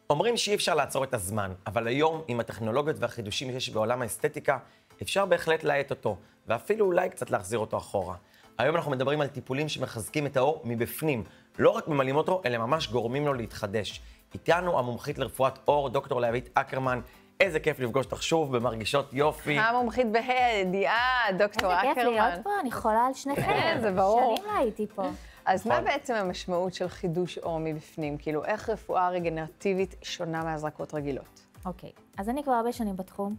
אומרים שאי אפשר לעצור את הזמן, אבל היום, עם הטכנולוגיות והחידושים שיש בעולם האסתטיקה, אפשר בהחלט להאט אותו, ואפילו אולי קצת להחזיר אותו אחורה. היום אנחנו מדברים על טיפולים שמחזקים את האור מבפנים, לא רק ממלאים אותו, אלא ממש גורמים לו להתחדש. איתנו המומחית לרפואת אור, דוקטור להבית אקרמן. איזה כיף לפגוש אותך שוב במרגישות יופי. המומחית בידיעה, דוקטור אקרמן. איזה כיף להיות פה, אני חולה על שניכם. זה ברור. שנים לא הייתי פה. אז מה בעצם המשמעות של חידוש אור מבפנים? כאילו, איך רפואה רגנרטיבית שונה מהזרקות רגילות? אוקיי, אז אני כבר הרבה שנים בתחום,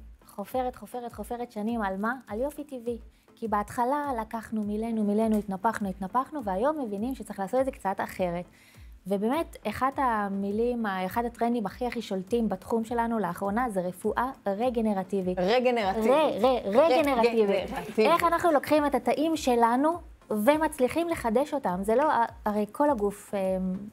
חופרת שנים על מה? על יופי טבעי. כי בהתחלה לקחנו מילאנו, התנפחנו, והיום מבינים שצריך לעשות את זה קצת אחרת. ובאמת, אחד הטרנדים הכי שולטים בתחום שלנו לאחרונה זה רפואה רגנרטיבית. רגנרטיבית. איך אנחנו לוקחים את התאים שלנו ומצליחים לחדש אותם. זה לא, הרי כל הגוף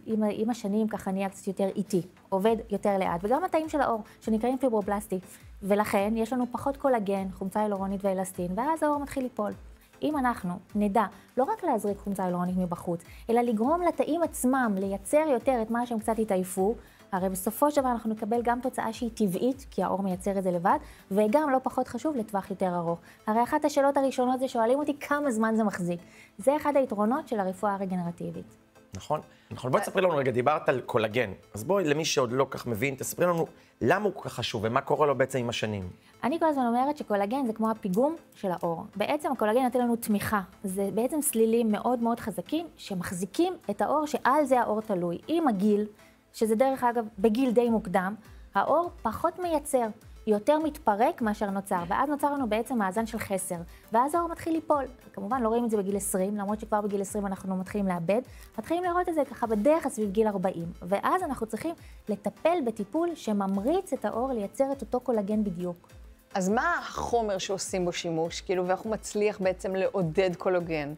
עם השנים ככה נהיה קצת יותר איטי, עובד יותר לאט, וגם התאים של האור שנקראים פיברובלסטי. ולכן יש לנו פחות קולגן, חומצה הילורונית ואלסטין, ואז האור מתחיל ליפול. אם אנחנו נדע לא רק להזריק חומצה הילורונית מבחוץ, אלא לגרום לתאים עצמם לייצר יותר את מה שהם קצת התעייפו, הרי בסופו של דבר אנחנו נקבל גם תוצאה שהיא טבעית, כי האור מייצר את זה לבד, וגם לא פחות חשוב לטווח יותר ארוך. הרי אחת השאלות הראשונות זה שואלים אותי כמה זמן זה מחזיק. זה אחד היתרונות של הרפואה הרגנרטיבית. נכון. בואי תספרי לנו רגע, דיברת על קולגן. אז בואי, למי שעוד לא כך מבין, תספרי לנו למה הוא כל כך חשוב ומה קורה לו בעצם עם השנים. אני כל הזמן אומרת שקולגן זה כמו הפיגום של האור. בעצם הקולגן נותן לנו תמיכה. זה בעצם סלילים מאוד מאוד חזקים שמחזיקים את האור שעל זה האור תלוי. עם הגיל, שזה דרך אגב בגיל די מוקדם, האור פחות מייצר, יותר מתפרק מאשר נוצר, ואז נוצר לנו בעצם מאזן של חסר, ואז האור מתחיל ליפול. כמובן לא רואים את זה בגיל 20, למרות שכבר בגיל 20 אנחנו מתחילים לאבד, מתחילים לראות את זה ככה בדרך סביב גיל 40, ואז אנחנו צריכים לטפל בטיפול שממריץ את האור לייצר את אותו קולגן בדיוק. אז מה החומר שעושים בו שימוש, כאילו, ואיך הוא מצליח בעצם לעודד קולגן?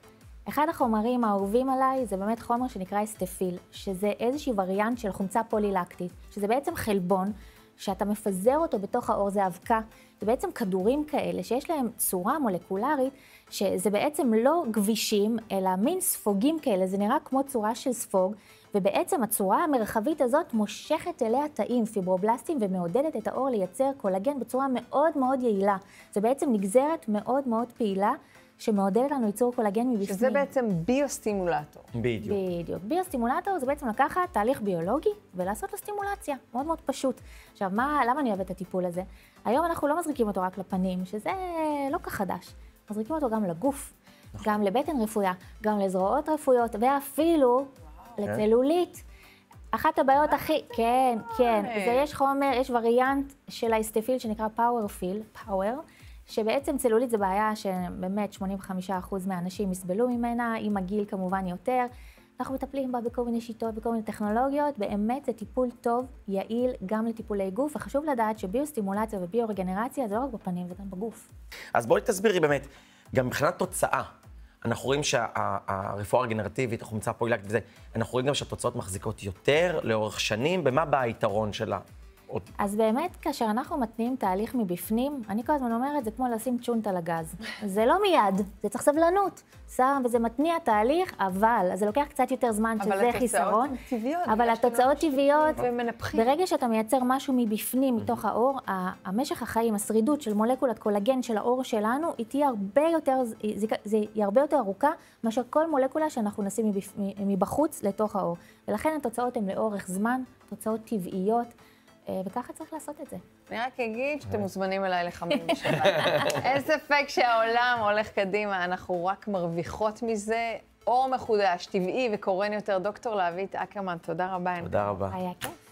אחד החומרים האהובים עליי זה באמת חומר שנקרא אסטפיל, שזה איזושהי וריאנט של חומצה פולילקטית, שזה בעצם חלבון, שאתה מפזר אותו בתוך האור, זה אבקה, זה בעצם כדורים כאלה שיש להם צורה מולקולרית, שזה בעצם לא גבישים, אלא מין ספוגים כאלה, זה נראה כמו צורה של ספוג, ובעצם הצורה המרחבית הזאת מושכת אליה תאים פיברובלסטיים ומעודדת את האור לייצר קולגן בצורה מאוד מאוד יעילה. זה בעצם נגזרת מאוד מאוד פעילה, שמעודדת לנו ייצור קולגן מבפנים. שזה בעצם ביוסטימולטור. בדיוק. ביוסטימולטור זה בעצם לקחת תהליך ביולוגי ולעשות לו סטימולציה. מאוד מאוד פשוט. עכשיו, למה אני אוהבת את הטיפול הזה? היום אנחנו לא מזריקים אותו רק לפנים, שזה לא כך חדש. מזריקים אותו גם לגוף, גם לבטן רפויה, גם לזרועות רפויות, ואפילו לצלולית. אחת הבעיות הכי... כן. יש חומר, יש וריאנט של האסטפיל שנקרא פאוור, שבעצם צלולית זה בעיה שבאמת 85% מהאנשים יסבלו ממנה, עם הגיל כמובן יותר. אנחנו מטפלים בה בכל מיני שיטות, בכל מיני טכנולוגיות, באמת זה טיפול טוב, יעיל גם לטיפולי גוף, וחשוב לדעת שביוסטימולציה וביורגנרציה זה לא רק בפנים, זה גם בגוף. אז בואי תסבירי באמת, גם מבחינת תוצאה, אנחנו רואים שהרפואה הרגנרטיבית, החומצה הפולילקטית וזה, אנחנו רואים גם שהתוצאות מחזיקות יותר לאורך שנים, במה בא היתרון שלה? אז באמת, כאשר אנחנו מתניעים תהליך מבפנים, אני כל הזמן אומרת, זה כמו לשים צ'ונט על הגז. זה לא מיד, זה צריך סבלנות. וזה מתניע תהליך, אבל זה לוקח קצת יותר זמן, שזה חיסרון. אבל התוצאות טבעיות, ברגע שאתה מייצר משהו מבפנים, מתוך האור, המשך החיים, השרידות של מולקולת קולגן של האור שלנו, היא הרבה יותר ארוכה, מאשר כל מולקולה שאנחנו נשים מבחוץ לתוך האור. ולכן התוצאות הן לאורך זמן, תוצאות טבעיות, וככה צריך לעשות את זה. אני רק אגיד שאתם מוזמנים אליי לחמם בשבת. אין ספק שהעולם הולך קדימה, אנחנו רק מרוויחות מזה. אור מחודש, טבעי וקורן יותר. דוקטור להבית אקרמן, תודה רבה. תודה רבה. היה כיף.